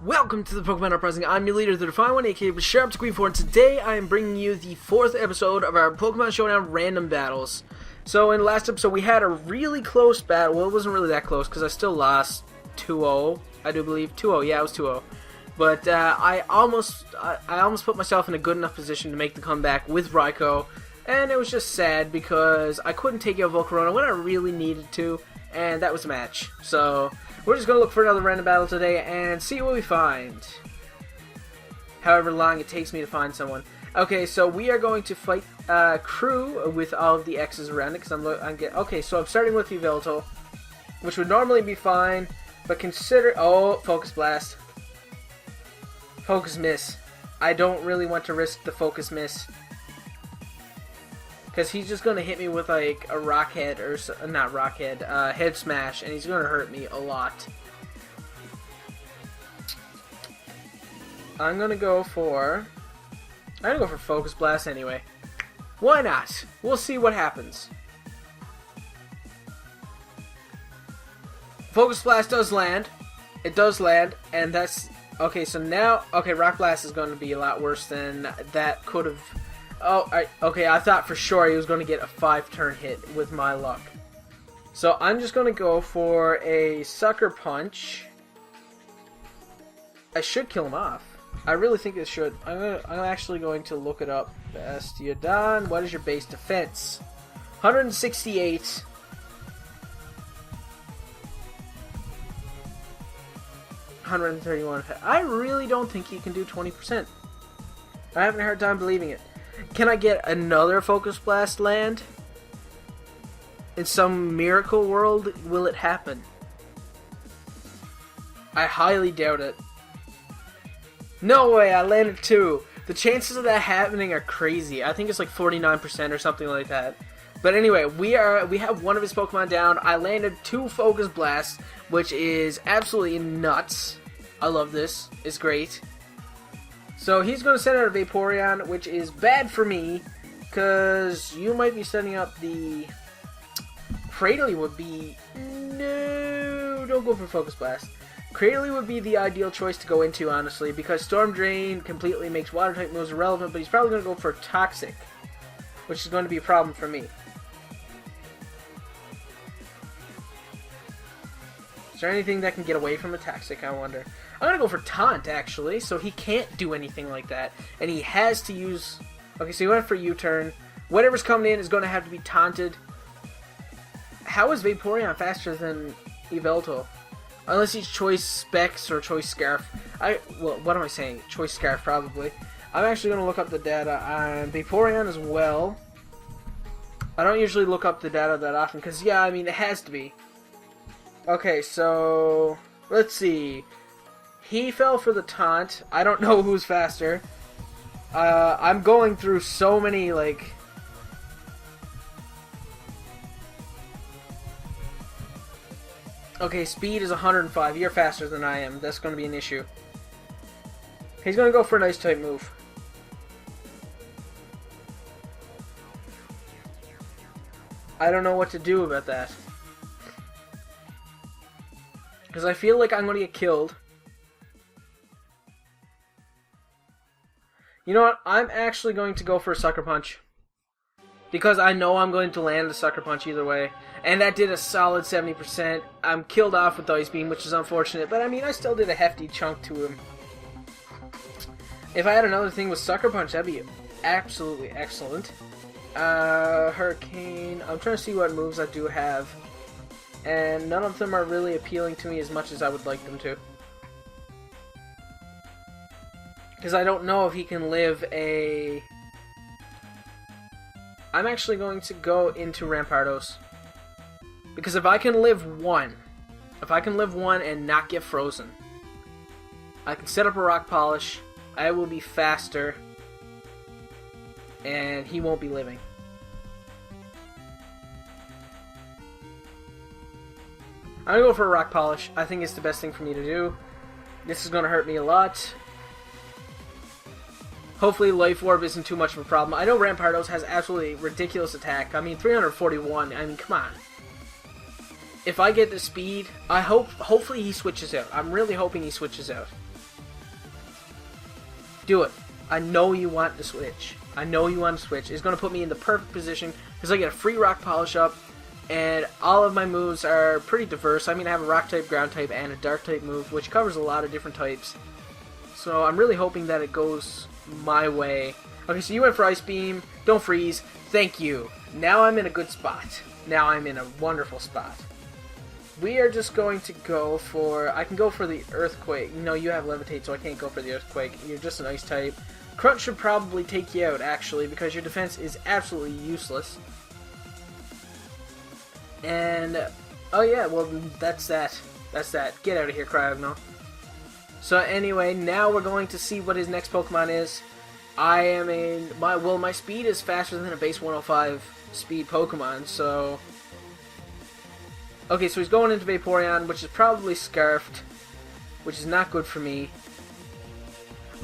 Welcome to the Pokemon Uprising. I'm your leader, the Defiant One AKA Bisharp2Queen4, and today I am bringing you the 4th episode of our Pokemon Showdown Random battles. So in the last episode we had a really close battle. Well, it wasn't really that close because I still lost 2-0, I do believe. 2-0, yeah, it was 2-0. But I almost put myself in a good enough position to make the comeback with Raikou, and it was just sad because I couldn't take out Volcarona when I really needed to, and that was the match. So we're just going to look for another random battle today and see what we find. However long it takes me to find someone. Okay, so we are going to fight Crew with all of the X's around it, because okay, so I'm starting with Yveltal, which would normally be fine, but consider... Oh, Focus Blast. Focus Miss. I don't really want to risk the Focus Miss, because he's just going to hit me with like a Rock Head, or not Rock Head, Head Smash, and he's going to hurt me a lot. I'm going to go for Focus Blast anyway. Why not? We'll see what happens. Focus Blast does land. It does land, and that's... Okay, so now... Okay, Rock Blast is going to be a lot worse than that could have... Oh, okay, I thought for sure he was going to get a 5-turn hit with my luck. So I'm just going to go for a Sucker Punch. I should kill him off. I really think it should. I'm actually going to look it up. Bastiodon, what is your base defense? 168. $131. I really don't think he can do 20%. I'm having a hard time believing it. Can I get another Focus Blast land? In some miracle world, will it happen? I highly doubt it. No way, I landed 2. The chances of that happening are crazy. I think it's like 49% or something like that. But anyway, we have one of his Pokemon down. I landed 2 Focus Blasts, which is absolutely nuts. I love this. It's great. So he's going to send out a Vaporeon, which is bad for me, because you might be setting up the... Cradily would be... No, don't go for Focus Blast. Cradily would be the ideal choice to go into, honestly, because Storm Drain completely makes Water-type moves irrelevant, but he's probably going to go for Toxic, which is going to be a problem for me. Is there anything that can get away from a Toxic, I wonder? I'm going to go for Taunt, actually, so he can't do anything like that. And he has to use... Okay, so he went for U-turn. Whatever's coming in is going to have to be taunted. How is Vaporeon faster than Yveltal? Unless he's Choice Specs or Choice Scarf. Well, what am I saying? Choice Scarf, probably. I'm actually going to look up the data on Vaporeon as well. I don't usually look up the data that often, because, yeah, I mean, it has to be. Okay, so... Let's see. He fell for the taunt. I don't know who's faster. I'm going through so many, like... Okay, speed is 105. You're faster than I am. That's going to be an issue. He's going to go for an Ice-type move. I don't know what to do about that. Because I feel like I'm going to get killed. You know what? I'm actually going to go for a Sucker Punch. Because I know I'm going to land the Sucker Punch either way. And that did a solid 70%. I'm killed off with the Ice Beam, which is unfortunate. But I mean, I still did a hefty chunk to him. If I had another thing with Sucker Punch, that'd be absolutely excellent. Hurricane. I'm trying to see what moves I do have. And none of them are really appealing to me as much as I would like them to. Because I don't know if he can live a... I'm actually going to go into Rampardos. Because if I can live one and not get frozen, I can set up a Rock Polish, I will be faster, and he won't be living. I'm going to go for a Rock Polish. I think it's the best thing for me to do. This is going to hurt me a lot. Hopefully Life Orb isn't too much of a problem. I know Rampardos has absolutely ridiculous attack. I mean, 341. I mean, come on. If I get the speed, hopefully he switches out. I'm really hoping he switches out. Do it. I know you want to switch. I know you want to switch. It's going to put me in the perfect position because I get a free rock polish up, and all of my moves are pretty diverse. I mean, I have a rock type, ground type, and a dark type move, which covers a lot of different types. So I'm really hoping that it goes my way. Okay, so you went for Ice Beam. Don't freeze. Thank you. Now I'm in a good spot. Now I'm in a wonderful spot. We are just going to go for... I can go for the Earthquake. No, you have Levitate, so I can't go for the Earthquake. You're just an Ice type. Crunch should probably take you out, actually, because your defense is absolutely useless. And... oh yeah, well, that's that. That's that. Get out of here, Cryogno. So anyway, now we're going to see what his next Pokemon is. I am in... my speed is faster than a base 105 speed Pokemon, so... okay, so he's going into Vaporeon, which is probably Scarfed, which is not good for me.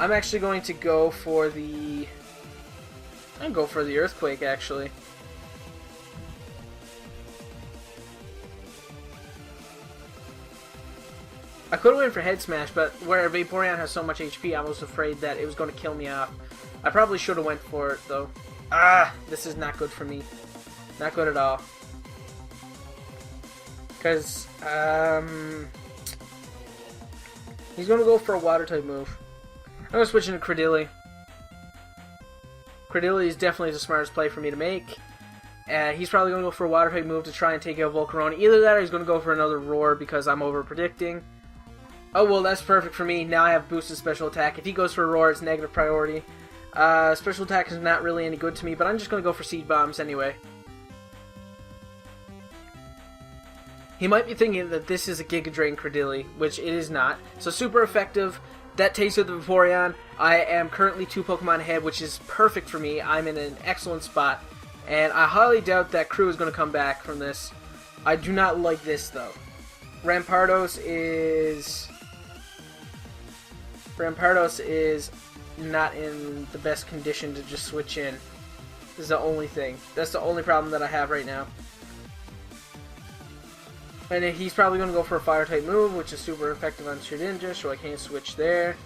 I'm actually going to go for the... I'm going to go for the Earthquake, actually. I could have went for Head Smash, but where Vaporeon has so much HP, I was afraid that it was going to kill me off. I probably should have went for it, though. Ah, this is not good for me. Not good at all. Because, he's going to go for a Water-type move. I'm going to switch into Credilli. Credilli is definitely the smartest play for me to make. He's probably going to go for a Water-type move to try and take out Volcarona. Either that or he's going to go for another Roar because I'm over-predicting. Oh, well, that's perfect for me. Now I have boosted special attack. If he goes for a Roar, it's negative priority. Special attack is not really any good to me, but I'm just going to go for Seed Bombs anyway. He might be thinking that this is a Giga Drain Credilli, which it is not. So super effective. That takes out the Vaporeon. I am currently 2 Pokemon ahead, which is perfect for me. I'm in an excellent spot. And I highly doubt that Crew is going to come back from this. I do not like this, though. Rampardos is not in the best condition to just switch in. This is the only thing. That's the only problem that I have right now. And he's probably going to go for a Fire-type move, which is super effective on Shedinja, so I can't switch there.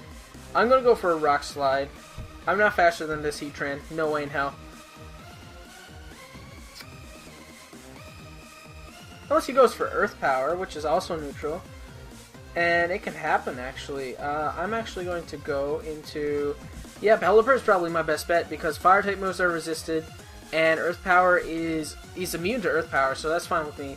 I'm going to go for a Rock Slide. I'm not faster than this Heatran. No way in hell. Unless he goes for Earth Power, which is also neutral. And it can happen, actually. I'm actually going to go into... yeah, Pelipper is probably my best bet, because Fire-type moves are resisted, and Earth Power is... he's immune to Earth Power, so that's fine with me.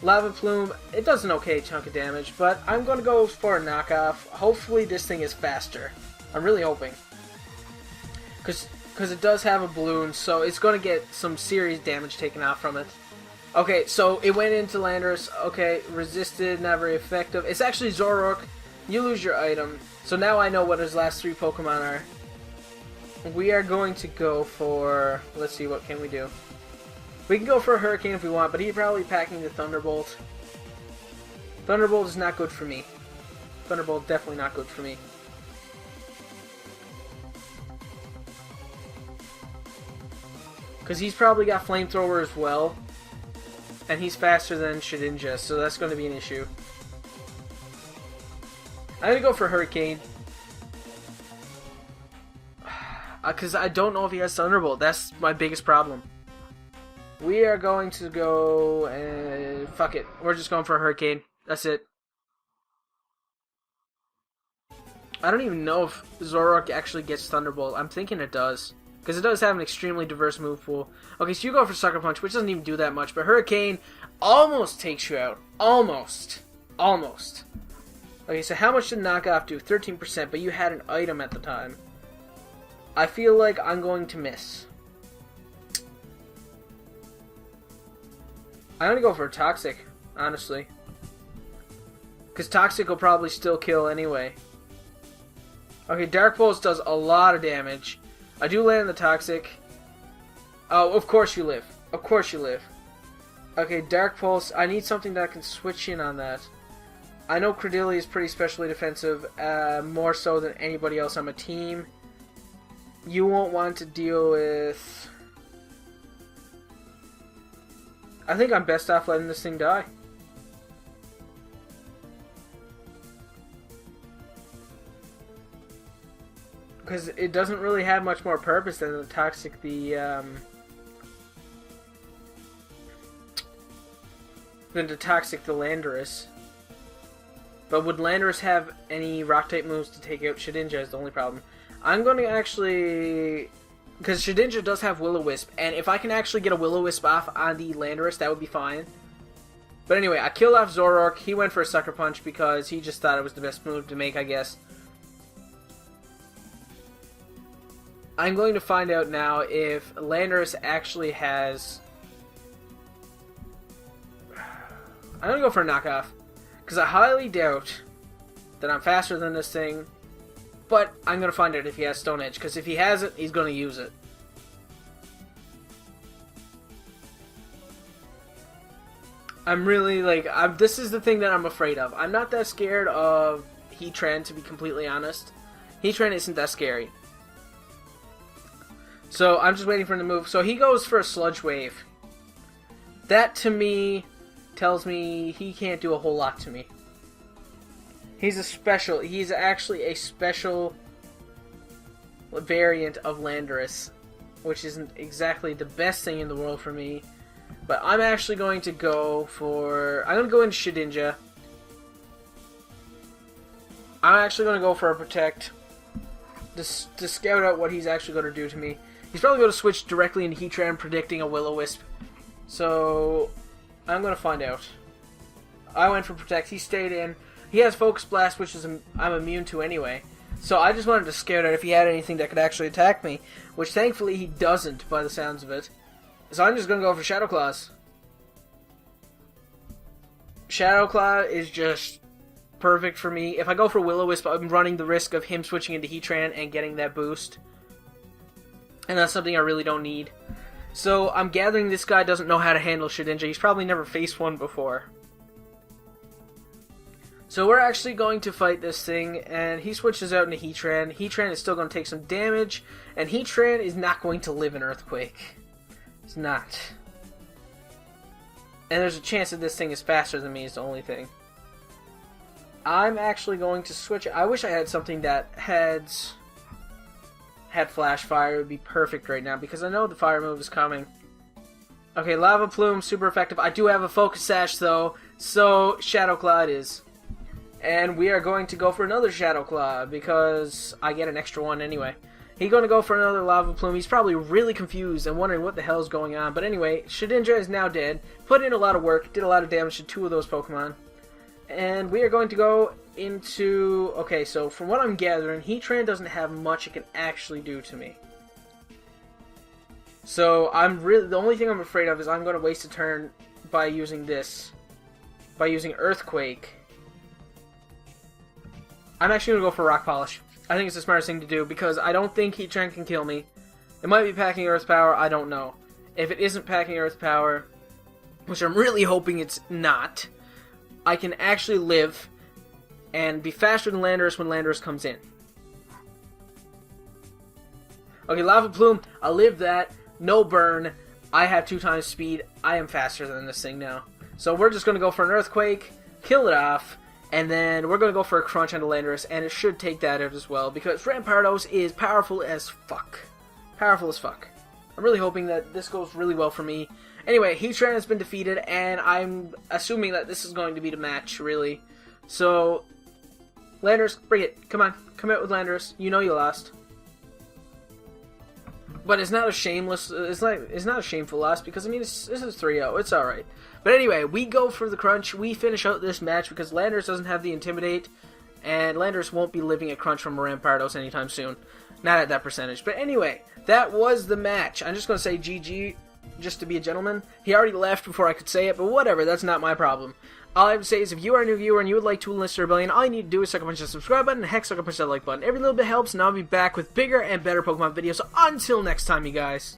Lava Plume, it does an okay chunk of damage, but I'm going to go for a knockoff. Hopefully this thing is faster. I'm really hoping. Because it does have a balloon, so it's going to get some serious damage taken off from it. Okay, so it went into Landorus. Okay, resisted, not very effective. It's actually Zoroark. You lose your item. So now I know what his last 3 Pokemon are. We are going to go for... let's see, what can we do? We can go for a Hurricane if we want, but he's probably packing the Thunderbolt. Thunderbolt is not good for me. Thunderbolt definitely not good for me. Because he's probably got Flamethrower as well. And he's faster than Shedinja, so that's going to be an issue. I'm going to go for Hurricane. Because I don't know if he has Thunderbolt. That's my biggest problem. We are going to go and... fuck it. We're just going for a Hurricane. That's it. I don't even know if Zoroark actually gets Thunderbolt. I'm thinking it does. Because it does have an extremely diverse move pool. Okay, so you go for Sucker Punch, which doesn't even do that much. But Hurricane almost takes you out. Almost. Almost. Okay, so how much did Knockoff do? 13%, but you had an item at the time. I feel like I'm going to miss. I'm going to go for Toxic, honestly. Because Toxic will probably still kill anyway. Okay, Dark Pulse does a lot of damage. I do land the Toxic. Oh, of course you live. Of course you live. Okay, Dark Pulse. I need something that can switch in on that. I know Credilli is pretty specially defensive, more so than anybody else on my team. You won't want to deal with... I think I'm best off letting this thing die. because it doesn't really have much more purpose than to toxic the Landorus. But would Landorus have any Rock-type moves to take out Shedinja is the only problem. I'm going to actually... Because Shedinja does have Will-O-Wisp, and if I can actually get a Will-O-Wisp off on the Landorus, that would be fine. But anyway, I killed off Zoroark. He went for a Sucker Punch because he just thought it was the best move to make, I guess. I'm going to find out now if Landorus actually has... I'm going to go for a knockoff. Because I highly doubt that I'm faster than this thing. But I'm going to find out if he has Stone Edge. Because if he has it, he's going to use it. I'm really, like... this is the thing that I'm afraid of. I'm not that scared of Heatran, to be completely honest. Heatran isn't that scary. So I'm just waiting for him to move. So he goes for a Sludge Wave. That, to me... tells me he can't do a whole lot to me. He's actually a special variant of Landorus, which isn't exactly the best thing in the world for me. But I'm actually going to go for... I'm going to go into Shedinja. I'm actually going to go for a Protect to scout out what he's actually going to do to me. He's probably going to switch directly into Heatran, predicting a Will-O-Wisp. So... I'm going to find out. I went for Protect. He stayed in. He has Focus Blast, which is I'm immune to anyway. So I just wanted to scare out if he had anything that could actually attack me, which thankfully he doesn't by the sounds of it. So I'm just going to go for Shadow Claws. Shadow Claw is just perfect for me. If I go for Will-O-Wisp, I'm running the risk of him switching into Heatran and getting that boost. And that's something I really don't need. So, I'm gathering this guy doesn't know how to handle Shedinja. He's probably never faced one before. So, we're actually going to fight this thing, and he switches out into Heatran. Heatran is still going to take some damage, and Heatran is not going to live in Earthquake. It's not. And there's a chance that this thing is faster than me is the only thing. I'm actually going to switch. I wish I had something that had Flash Fire. It would be perfect right now because I know the fire move is coming. Okay, Lava Plume, super effective. I do have a Focus Sash though, so Shadow Claw it is. And we are going to go for another Shadow Claw because I get an extra one anyway. He's going to go for another Lava Plume. He's probably really confused and wondering what the hell is going on. But anyway, Shedinja is now dead. Put in a lot of work, did a lot of damage to two of those Pokemon. And we are going to go into... Okay, so from what I'm gathering, Heatran doesn't have much it can actually do to me. So the only thing I'm afraid of is I'm going to waste a turn by using this. By using Earthquake. I'm actually going to go for Rock Polish. I think it's the smartest thing to do because I don't think Heatran can kill me. It might be packing Earth Power, I don't know. If it isn't packing Earth Power, which I'm really hoping it's not, I can actually live and be faster than Landorus when Landorus comes in. Okay, Lava Plume, I live that. No burn. I have 2 times speed. I am faster than this thing now. So we're just going to go for an Earthquake, kill it off, and then we're going to go for a Crunch on the Landorus, and it should take that out as well, because Rampardos is powerful as fuck. Powerful as fuck. I'm really hoping that this goes really well for me. Anyway, Heatran has been defeated, and I'm assuming that this is going to be the match, really. So, Landorus, bring it. Come on. Come out with Landorus. You know you lost. But it's not a shameless, it's not a shameful loss, because, I mean, this is 3-0. It's alright. But anyway, we go for the Crunch. We finish out this match, because Landorus doesn't have the Intimidate, and Landorus won't be living a Crunch from a Rampardos anytime soon. Not at that percentage. But anyway, that was the match. I'm just going to say GG, just to be a gentleman. He already left before I could say it, but whatever, that's not my problem. All I have to say is if you are a new viewer and you would like to enlist your rebellion, all you need to do is suck a punch that subscribe button, and heck, suck a punch that like button. Every little bit helps, and I'll be back with bigger and better Pokemon videos. So until next time, you guys.